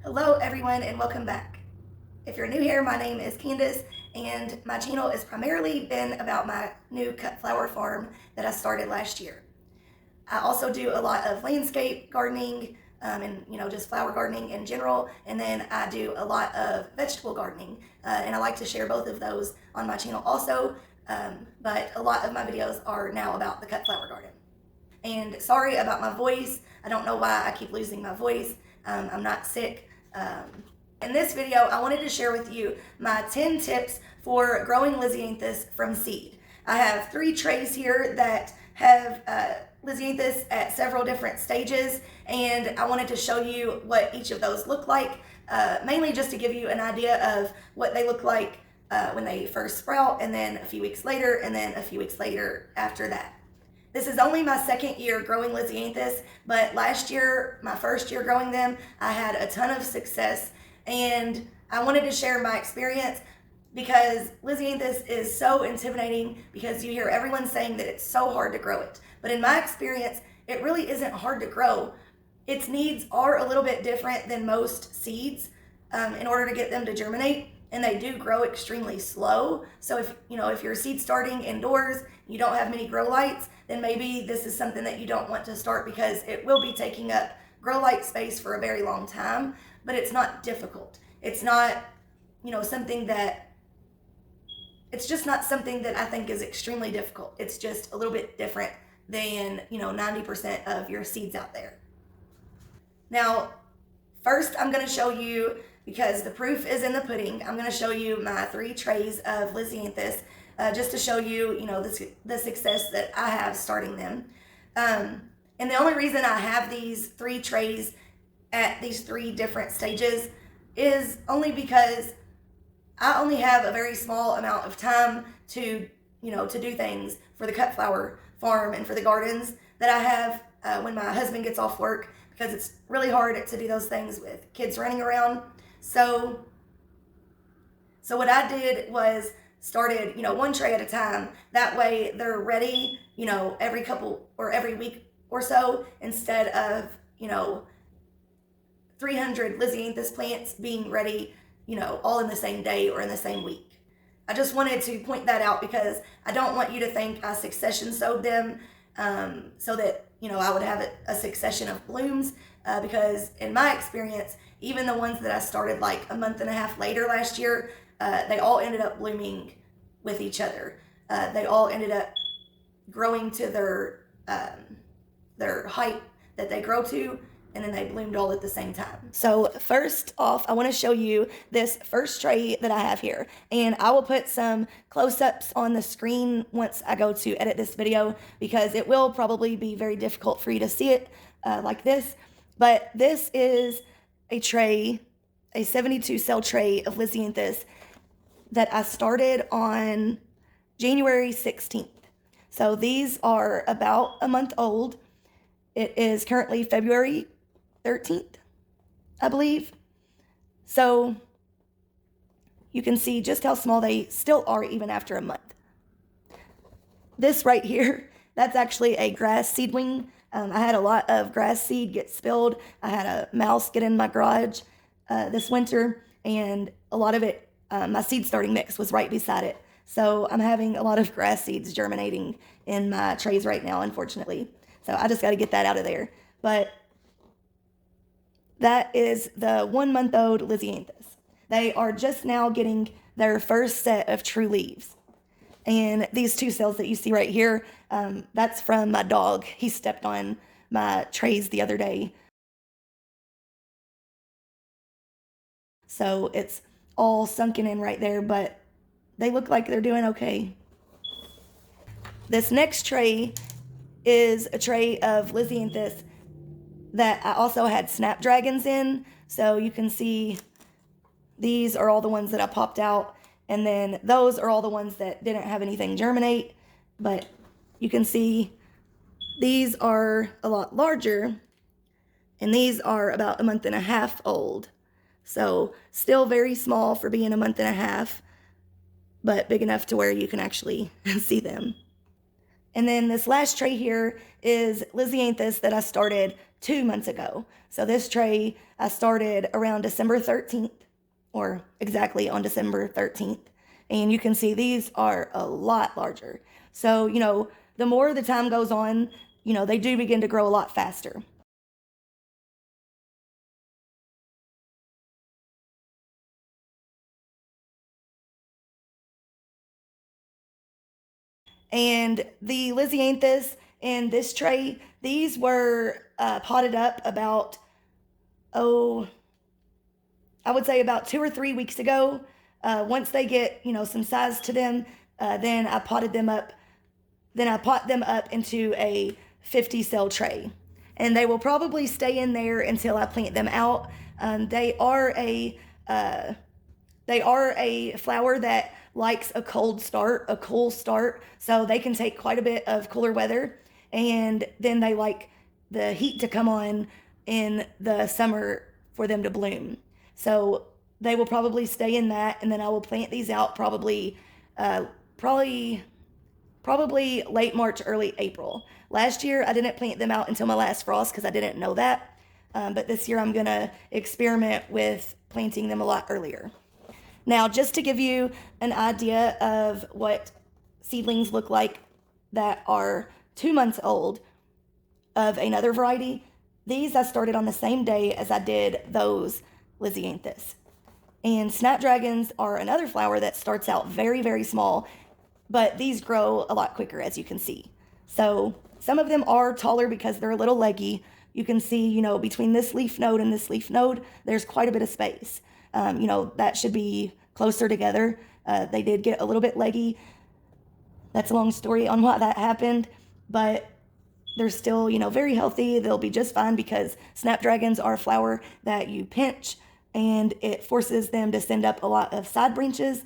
Hello everyone and welcome back. If you're new here, my name is Candace and my channel has primarily been about my new cut flower farm that I started last year. I also do a lot of landscape gardening and just flower gardening in general, and then I do a lot of vegetable gardening and I like to share both of those on my channel also, but a lot of my videos are now about the cut flower garden. And sorry about my voice. I don't know why I keep losing my voice. I'm not sick. In this video, I wanted to share with you my 10 tips for growing Lysianthus from seed. I have 3 trays here that have Lysianthus at several different stages, and I wanted to show you what each of those look like, mainly just to give you an idea of what they look like when they first sprout, and then a few weeks later, and then a few weeks later after that. This is only my second year growing Lysianthus, but last year, my first year growing them, I had a ton of success, and I wanted to share my experience because Lysianthus is so intimidating because you hear everyone saying that it's so hard to grow it. But in my experience, it really isn't hard to grow. Its needs are a little bit different than most seeds in order to get them to germinate. And they do grow extremely slow. So if you're seed starting indoors, you don't have many grow lights, then maybe this is something that you don't want to start because it will be taking up grow light space for a very long time, but it's not difficult. It's not, something that, it's just not something that I think is extremely difficult. It's just a little bit different than, 90% of your seeds out there. Now, first I'm gonna show you, because the proof is in the pudding, I'm going to show you my 3 trays of Lysianthus just to show you, the success that I have starting them. And the only reason I have these 3 trays at these 3 different stages is only because I only have a very small amount of time to do things for the cut flower farm and for the gardens that I have when my husband gets off work, because it's really hard to do those things with kids running around. So what I did was started, 1 tray at a time. That way they're ready, every couple or every week or so, instead of, 300 Lysianthus plants being ready, all in the same day or in the same week. I just wanted to point that out because I don't want you to think I succession sowed them so that, I would have a succession of blooms, because in my experience, even the ones that I started like a month and a half later last year, they all ended up blooming with each other. They all ended up growing to their height that they grow to, and then they bloomed all at the same time. So first off, I want to show you this first tray that I have here, and I will put some close-ups on the screen once I go to edit this video, because it will probably be very difficult for you to see it like this. But this is a tray, a 72 cell tray of Lysianthus that I started on January 16th. So these are about a month old. It is currently February 13th, I believe. So you can see just how small they still are even after a month. This right here, that's actually a grass seedling. I had a lot of grass seed get spilled. I had a mouse get in my garage this winter, and a lot of it, my seed starting mix was right beside it. So I'm having a lot of grass seeds germinating in my trays right now, unfortunately. So I just got to get that out of there. But that is the 1-month-old Lysianthus. They are just now getting their first set of true leaves. And these 2 cells that you see right here, that's from my dog. He stepped on my trays the other day. So it's all sunken in right there, but they look like they're doing okay. This next tray is a tray of Lysianthus that I also had snapdragons in. So you can see these are all the ones that I popped out. And then those are all the ones that didn't have anything germinate. But you can see these are a lot larger. And these are about a month and a half old. So still very small for being a month and a half, but big enough to where you can actually see them. And then this last tray here is Lysianthus that I started 2 months ago. So this tray I started around December 13th, or exactly on December 13th. And you can see these are a lot larger. So, the more the time goes on, they do begin to grow a lot faster. And the Lysianthus in this tray, these were potted up about, I would say about 2 or 3 weeks ago. Once they get, some size to them, then I potted them up. Then I pot them up into a 50 cell tray. And they will probably stay in there until I plant them out. They are a flower that likes a cool start, so they can take quite a bit of cooler weather, and then they like the heat to come on in the summer for them to bloom. So they will probably stay in that, and then I will plant these out probably late March, early April. Last year, I didn't plant them out until my last frost because I didn't know that. But this year, I'm going to experiment with planting them a lot earlier. Now, just to give you an idea of what seedlings look like that are 2 months old of another variety, these I started on the same day as I did those Lysianthus. And snapdragons are another flower that starts out very, very small, but these grow a lot quicker, as you can see. So some of them are taller because they're a little leggy. You can see, between this leaf node and this leaf node, there's quite a bit of space. That should be closer together. They did get a little bit leggy. That's a long story on why that happened, but they're still, very healthy. They'll be just fine because snapdragons are a flower that you pinch and it forces them to send up a lot of side branches,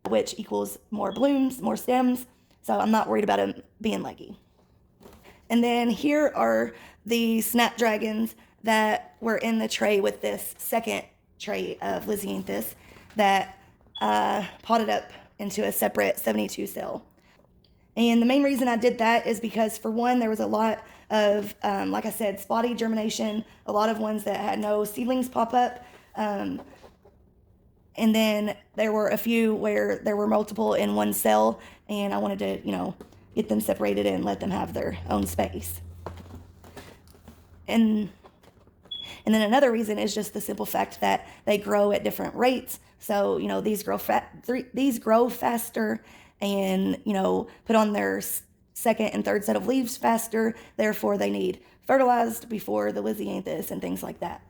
which equals more blooms, more stems. So I'm not worried about them being leggy. And then here are the snapdragons that were in the tray with this second tray of Lysianthus that I potted up into a separate 72 cell. And the main reason I did that is because, for one, there was a lot of, like I said, spotty germination, a lot of ones that had no seedlings pop up. And then there were a few where there were multiple in one cell, and I wanted to, get them separated and let them have their own space. And then another reason is just the simple fact that they grow at different rates. So, these grow faster and, put on their second and third set of leaves faster. Therefore, they need fertilized before the Lysianthus and things like that.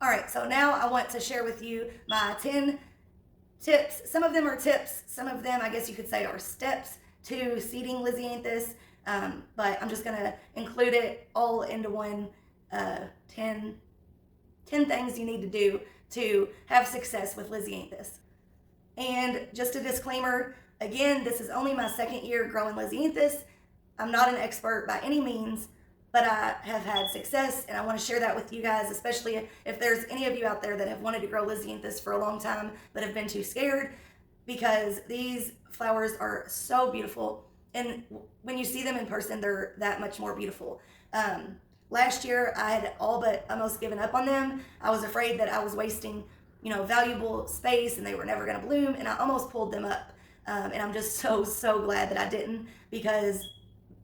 All right, so now I want to share with you my 10 tips. Some of them are tips. Some of them, I guess you could say, are steps to seeding Lysianthus. But I'm just going to include it all into one 10 things you need to do to have success with Lysianthus. And just a disclaimer, again, this is only my second year growing Lysianthus. I'm not an expert by any means, but I have had success, and I want to share that with you guys, especially if there's any of you out there that have wanted to grow Lysianthus for a long time but have been too scared, because these flowers are so beautiful, and when you see them in person, they're that much more beautiful. Last year, I had all but almost given up on them. I was afraid that I was wasting, valuable space and they were never going to bloom, and I almost pulled them up. And I'm just so glad that I didn't, because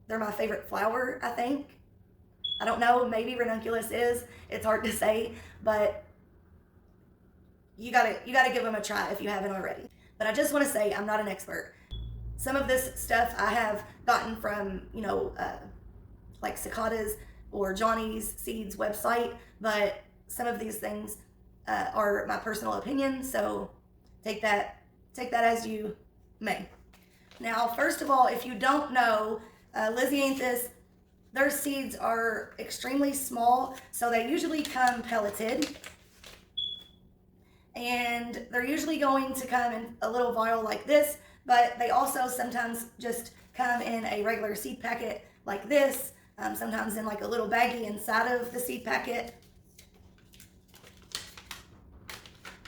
they're my favorite flower, I think. I don't know, maybe ranunculus is. It's hard to say, but you gotta give them a try if you haven't already. But I just want to say I'm not an expert. Some of this stuff I have gotten from, like Cicadas or Johnny's Seeds website, but some of these things are my personal opinion, so take that as you may. Now, first of all, if you don't know, Lysianthus, their seeds are extremely small, so they usually come pelleted, and they're usually going to come in a little vial like this, but they also sometimes just come in a regular seed packet like this, sometimes in like a little baggie inside of the seed packet.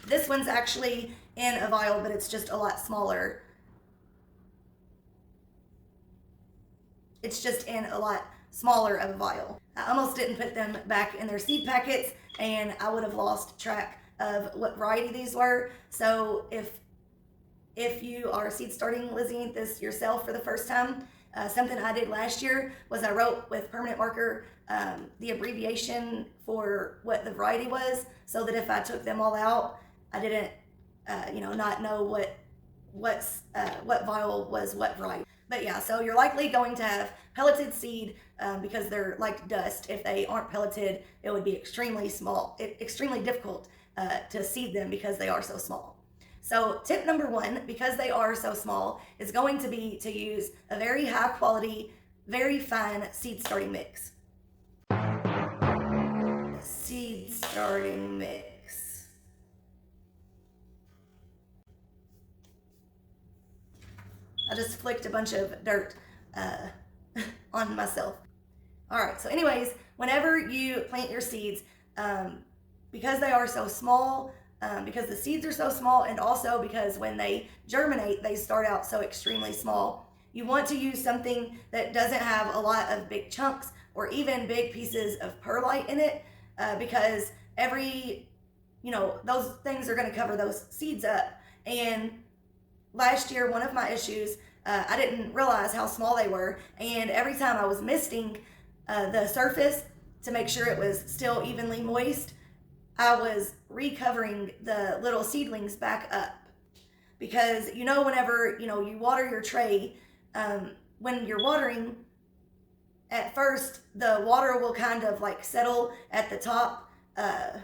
This one's actually in a vial, but it's just a lot smaller. It's just in a lot smaller of a vial. I almost didn't put them back in their seed packets, and I would have lost track of what variety these were. So if you are seed starting Lysianthus yourself for the first time, something I did last year was I wrote with permanent marker the abbreviation for what the variety was, so that if I took them all out, I didn't, not know what vial was what variety. But yeah, so you're likely going to have pelleted seed because they're like dust. If they aren't pelleted, it would be extremely difficult to seed them because they are so small. So tip number one, because they are so small, is going to be to use a very high quality, very fine seed starting mix. Seed starting mix. I just flicked a bunch of dirt on myself. All right, so anyways, whenever you plant your seeds, because they are so small, because the seeds are so small, and also because when they germinate, they start out so extremely small, you want to use something that doesn't have a lot of big chunks or even big pieces of perlite in it, because those things are going to cover those seeds up. And last year, one of my issues, I didn't realize how small they were, and every time I was misting the surface to make sure it was still evenly moist, I was recovering the little seedlings back up. Because whenever you water your tray, when you're watering, at first the water will kind of like settle at the top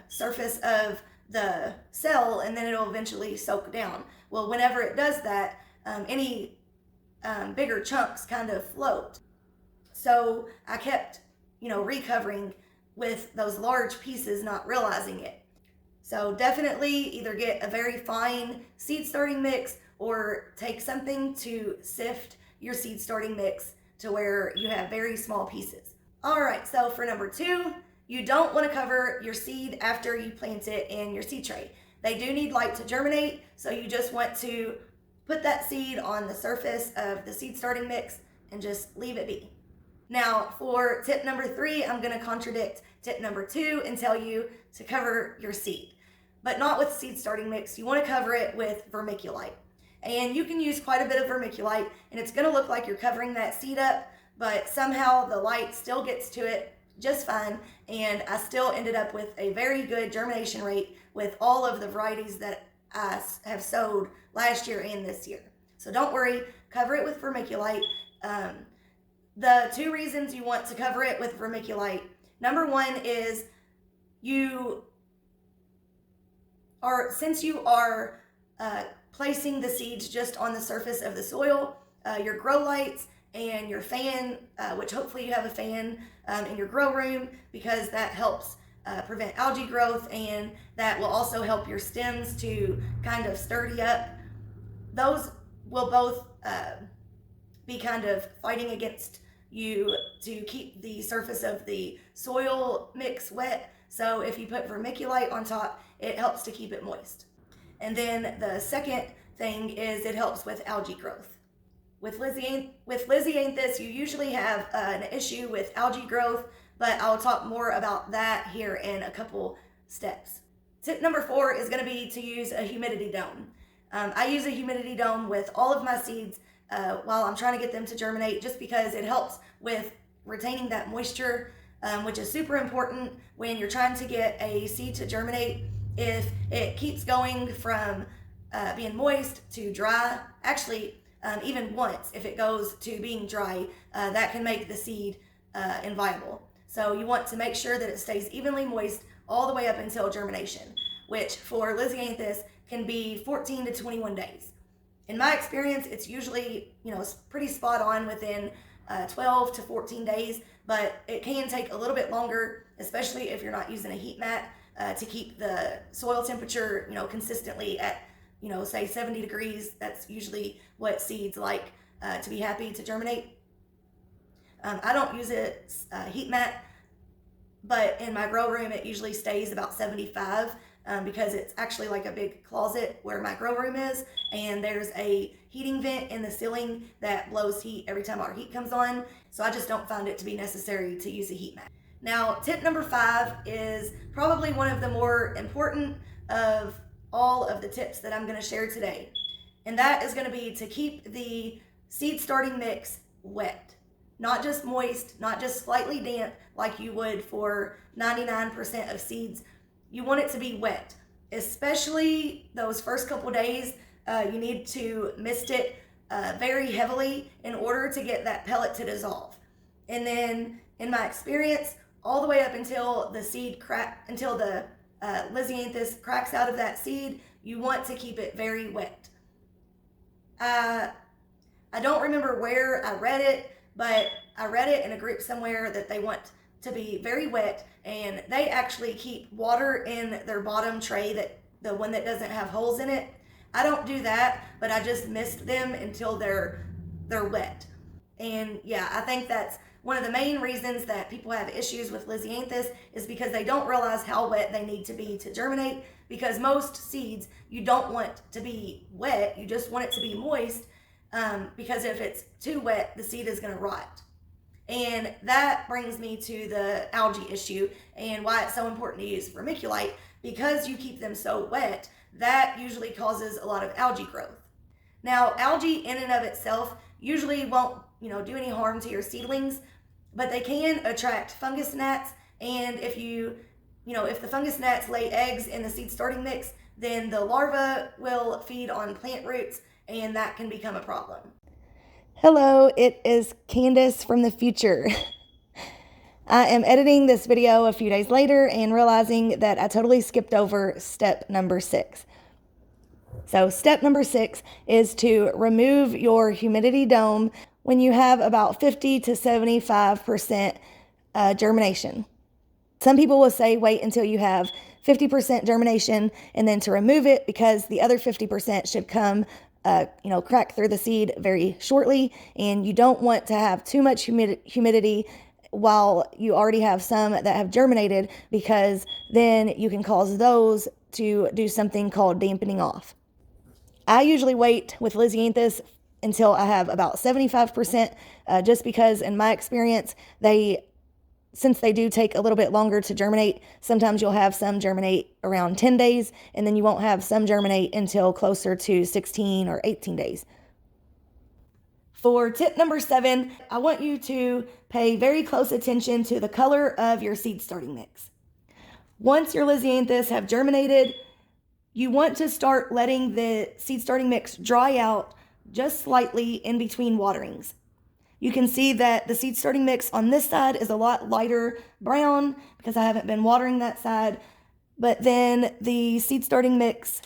surface of the cell, and then it'll eventually soak down. Well, whenever it does that, any bigger chunks kind of float. So I kept recovering with those large pieces, not realizing it. So definitely either get a very fine seed starting mix or take something to sift your seed starting mix to where you have very small pieces. All right, so for number two, you don't want to cover your seed after you plant it in your seed tray. They do need light to germinate, so you just want to put that seed on the surface of the seed starting mix and just leave it be. Now, for tip number three, I'm going to contradict tip number two and tell you to cover your seed, but not with seed starting mix. You want to cover it with vermiculite. And you can use quite a bit of vermiculite, and it's going to look like you're covering that seed up, but somehow the light still gets to it just fine, and I still ended up with a very good germination rate with all of the varieties that I have sowed last year and this year. So don't worry, cover it with vermiculite. The two reasons you want to cover it with vermiculite, number one is since you are placing the seeds just on the surface of the soil, your grow lights and your fan, which hopefully you have a fan in your grow room, because that helps prevent algae growth, and that will also help your stems to kind of sturdy up. Those will both be kind of fighting against you to keep the surface of the soil mix wet. So if you put vermiculite on top, it helps to keep it moist. And then the second thing is it helps with algae growth. With Lysianthus, you usually have an issue with algae growth, but I'll talk more about that here in a couple steps. Tip number four is going to be to use a humidity dome. I use a humidity dome with all of my seeds while I'm trying to get them to germinate, just because it helps with retaining that moisture, which is super important when you're trying to get a seed to germinate. If it keeps going from being moist to dry, actually even once, if it goes to being dry, that can make the seed inviable. So you want to make sure that it stays evenly moist all the way up until germination, which for Lysianthus can be 14 to 21 days. In my experience, it's usually, it's pretty spot on within 12 to 14 days, but it can take a little bit longer, especially if you're not using a heat mat to keep the soil temperature, consistently at, say 70 degrees. That's usually what seeds like to be happy to germinate. I don't use a heat mat, but in my grow room, it usually stays about 75 because it's actually like a big closet where my grow room is, and there's a heating vent in the ceiling that blows heat every time our heat comes on. So I just don't find it to be necessary to use a heat mat. Now, tip number 5 is probably one of the more important of all of the tips that I'm going to share today. And that is going to be to keep the seed starting mix wet. Not just moist, not just slightly damp like you would for 99% of seeds. You want it to be wet, especially those first couple days. You need to mist it very heavily in order to get that pellet to dissolve. And then, in my experience, all the way up until the Lysianthus cracks out of that seed, you want to keep it very wet. I don't remember where I read it, but I read it in a group somewhere that they want to be very wet, and they actually keep water in their bottom tray, that the one that doesn't have holes in it. I don't do that, but I just mist them until they're wet. And yeah, I think that's one of the main reasons that people have issues with Lysianthus, is because they don't realize how wet they need to be to germinate. Because most seeds, you don't want to be wet, you just want it to be moist, because if it's too wet, the seed is going to rot. And that brings me to the algae issue and why it's so important to use vermiculite. Because you keep them so wet, that usually causes a lot of algae growth. Now, algae in and of itself usually won't, do any harm to your seedlings, but they can attract fungus gnats. And if if the fungus gnats lay eggs in the seed starting mix, then the larvae will feed on plant roots, and that can become a problem. Hello, it is Candace from the future. I am editing this video a few days later and realizing that I totally skipped over step number 6. So step number 6 is to remove your humidity dome when you have about 50 to 75% germination. Some people will say wait until you have 50% germination and then to remove it, because the other 50% should come crack through the seed very shortly, and you don't want to have too much humidity while you already have some that have germinated, because then you can cause those to do something called dampening off. I usually wait with Lysianthus until I have about 75%, just because in my experience, since they do take a little bit longer to germinate, sometimes you'll have some germinate around 10 days, and then you won't have some germinate until closer to 16 or 18 days. For tip number 7, I want you to pay very close attention to the color of your seed starting mix. Once your Lysianthus have germinated, you want to start letting the seed starting mix dry out just slightly in between waterings. You can see that the seed starting mix on this side is a lot lighter brown because I haven't been watering that side. But then the seed starting mix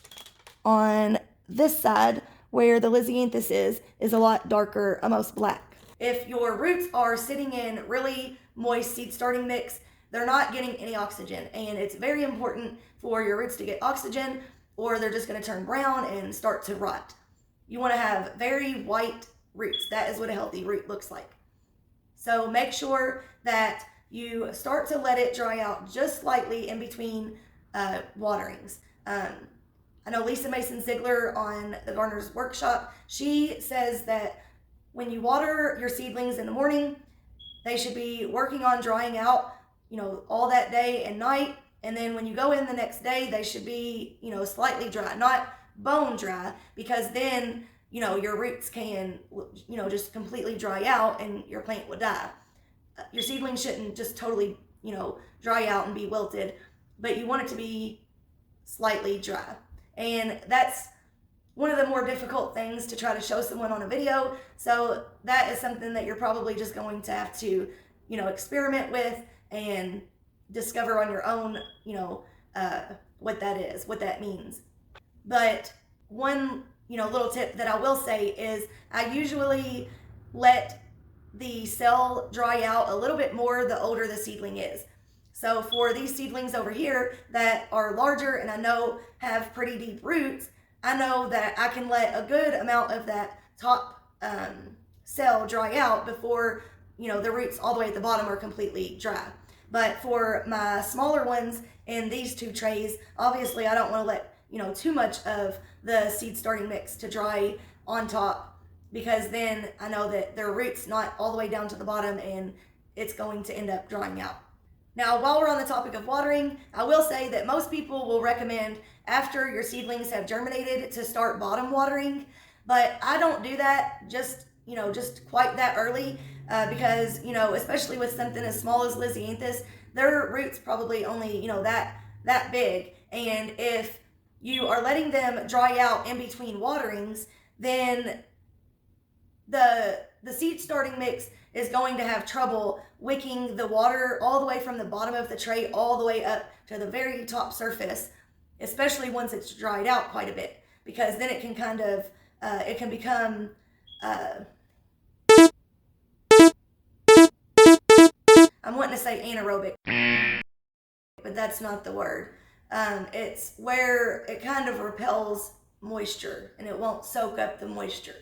on this side, where the Lysianthus is a lot darker, almost black. If your roots are sitting in really moist seed starting mix, they're not getting any oxygen. And it's very important for your roots to get oxygen, or they're just going to turn brown and start to rot. You want to have very white roots. That is what a healthy root looks like. So make sure that you start to let it dry out just slightly in between waterings. I know Lisa Mason-Ziegler on the Gardener's Workshop, she says that when you water your seedlings in the morning, they should be working on drying out, all that day and night. And then when you go in the next day, they should be, slightly dry, not bone dry, because then, your roots can, just completely dry out and your plant will die. Your seedlings shouldn't just totally, dry out and be wilted, but you want it to be slightly dry. And that's one of the more difficult things to try to show someone on a video. So that is something that you're probably just going to have to, experiment with and discover on your own, what that is, what that means. But one, little tip that I will say is I usually let the cell dry out a little bit more the older the seedling is. So for these seedlings over here that are larger and I know have pretty deep roots, I know that I can let a good amount of that top cell dry out before, the roots all the way at the bottom are completely dry. But for my smaller ones in these 2 trays, obviously I don't want to let, too much of the seed starting mix to dry on top, because then I know that their roots not all the way down to the bottom and it's going to end up drying out. Now, while we're on the topic of watering, I will say that most people will recommend after your seedlings have germinated to start bottom watering, but I don't do that just quite that early because especially with something as small as Lysianthus, their roots probably only that big, and if you are letting them dry out in between waterings, then the seed starting mix is going to have trouble wicking the water all the way from the bottom of the tray all the way up to the very top surface, especially once it's dried out quite a bit, because then it can kind of it can become I'm wanting to say anaerobic, but that's not the word. It's where it kind of repels moisture and it won't soak up the moisture.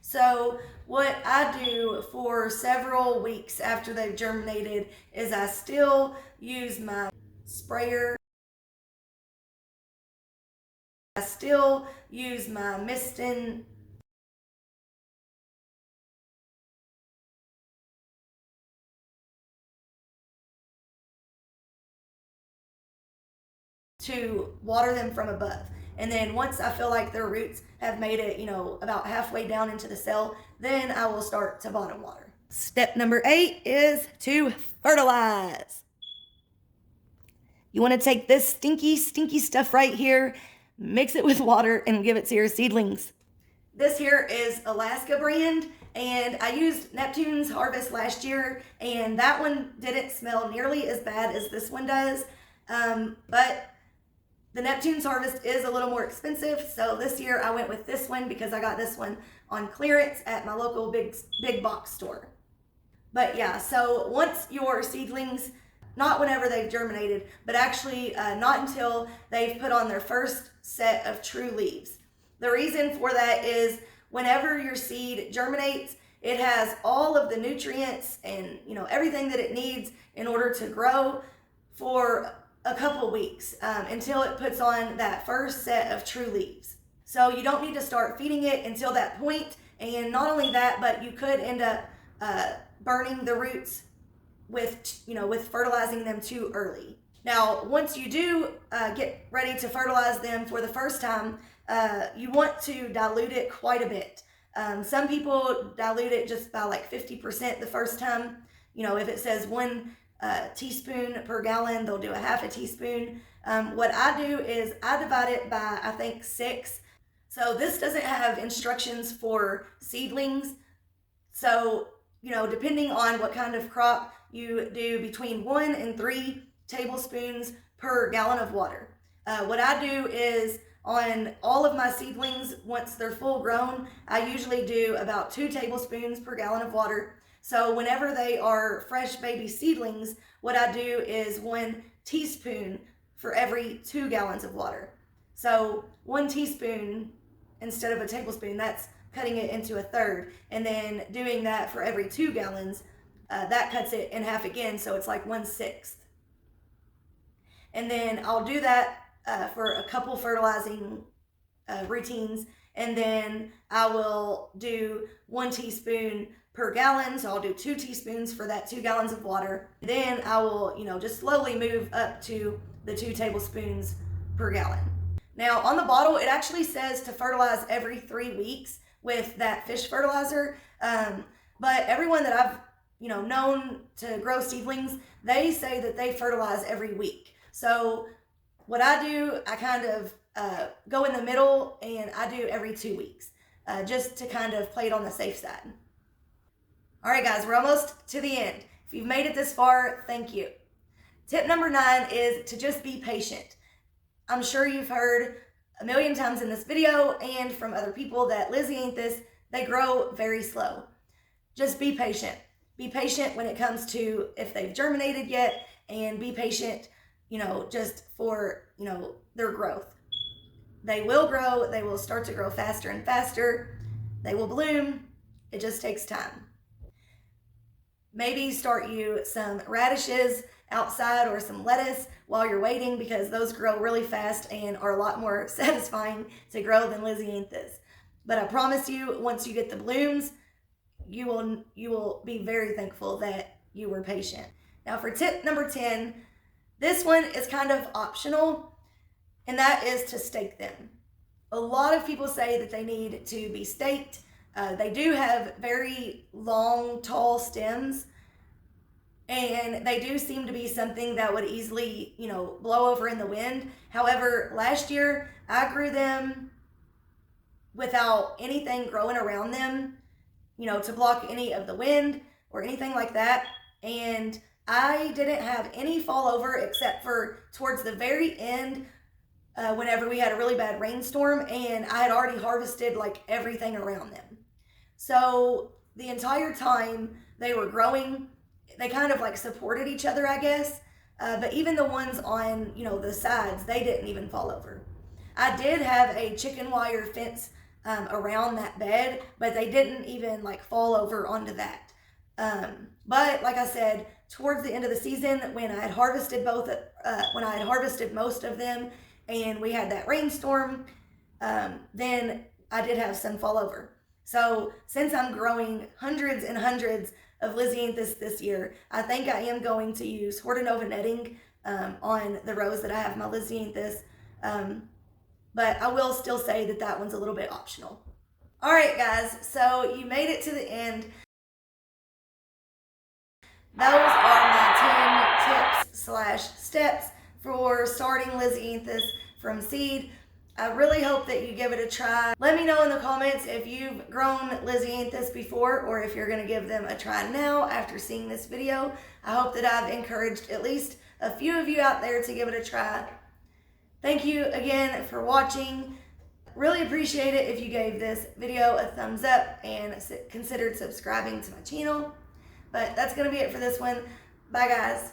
So what I do for several weeks after they've germinated is I still use my sprayer. I still use my misting to water them from above. And then once I feel like their roots have made it, about halfway down into the cell, then I will start to bottom water. Step number 8 is to fertilize. You want to take this stinky stuff right here, mix it with water, and give it to your seedlings. This here is Alaska brand, and I used Neptune's Harvest last year, and that one didn't smell nearly as bad as this one does. But the Neptune's Harvest is a little more expensive, so this year I went with this one because I got this one on clearance at my local big box store. But yeah, so once your seedlings, not whenever they've germinated, but actually not until they've put on their first set of true leaves. The reason for that is whenever your seed germinates, it has all of the nutrients and everything that it needs in order to grow for a couple weeks until it puts on that first set of true leaves. So you don't need to start feeding it until that point. And not only that, but you could end up burning the roots with fertilizing them too early. Now, once you do get ready to fertilize them for the first time, you want to dilute it quite a bit. Some people dilute it just by like 50% the first time. If it says 1 teaspoon per gallon, they'll do a half a teaspoon. What I do is I divide it by, I think, 6. So this doesn't have instructions for seedlings. So, depending on what kind of crop, you do between 1 and 3 tablespoons per gallon of water. What I do is on all of my seedlings, once they're full grown, I usually do about 2 tablespoons per gallon of water. So whenever they are fresh baby seedlings, what I do is 1 teaspoon for every 2 gallons of water. So 1 teaspoon instead of a tablespoon, that's cutting it into a third. And then doing that for every 2 gallons, that cuts it in half again, so it's like 1/6. And then I'll do that for a couple fertilizing routines, and then I will do 1 teaspoon per gallon, so I'll do 2 teaspoons for that 2 gallons of water. Then I will, just slowly move up to the 2 tablespoons per gallon. Now on the bottle, it actually says to fertilize every 3 weeks with that fish fertilizer, but everyone that I've known to grow seedlings, they say that they fertilize every week. So what I do, I kind of go in the middle, and I do every 2 weeks, just to kind of play it on the safe side. All right, guys, we're almost to the end. If you've made it this far, thank you. Tip number 9 is to just be patient. I'm sure you've heard a million times in this video and from other people that Lysianthus, they grow very slow. Just be patient. Be patient when it comes to if they've germinated yet, and be patient, just for, their growth. They will grow. They will start to grow faster and faster. They will bloom. It just takes time. Maybe start you some radishes outside or some lettuce while you're waiting, because those grow really fast and are a lot more satisfying to grow than Lysianthus. But I promise you, once you get the blooms, you will be very thankful that you were patient. Now for tip number 10, this one is kind of optional, and that is to stake them. A lot of people say that they need to be staked. They do have very long, tall stems, and they do seem to be something that would easily, blow over in the wind. However, last year I grew them without anything growing around them, to block any of the wind or anything like that. And I didn't have any fall over except for towards the very end, whenever we had a really bad rainstorm, and I had already harvested like everything around them. So the entire time they were growing, they kind of like supported each other, I guess. But even the ones on, the sides, they didn't even fall over. I did have a chicken wire fence around that bed, but they didn't even like fall over onto that. But like I said, towards the end of the season, when I had harvested most of them, and we had that rainstorm, then I did have some fall over. So since I'm growing hundreds and hundreds of Lysianthus this year, I think I am going to use Hortonova netting on the rows that I have my Lysianthus. But I will still say that that one's a little bit optional. All right, guys, so you made it to the end. Those are my 10 tips/steps for starting Lysianthus from seed. I really hope that you give it a try. Let me know in the comments if you've grown Lysianthus before, or if you're gonna give them a try now after seeing this video. I hope that I've encouraged at least a few of you out there to give it a try. Thank you again for watching. Really appreciate it if you gave this video a thumbs up and considered subscribing to my channel. But that's gonna be it for this one. Bye, guys.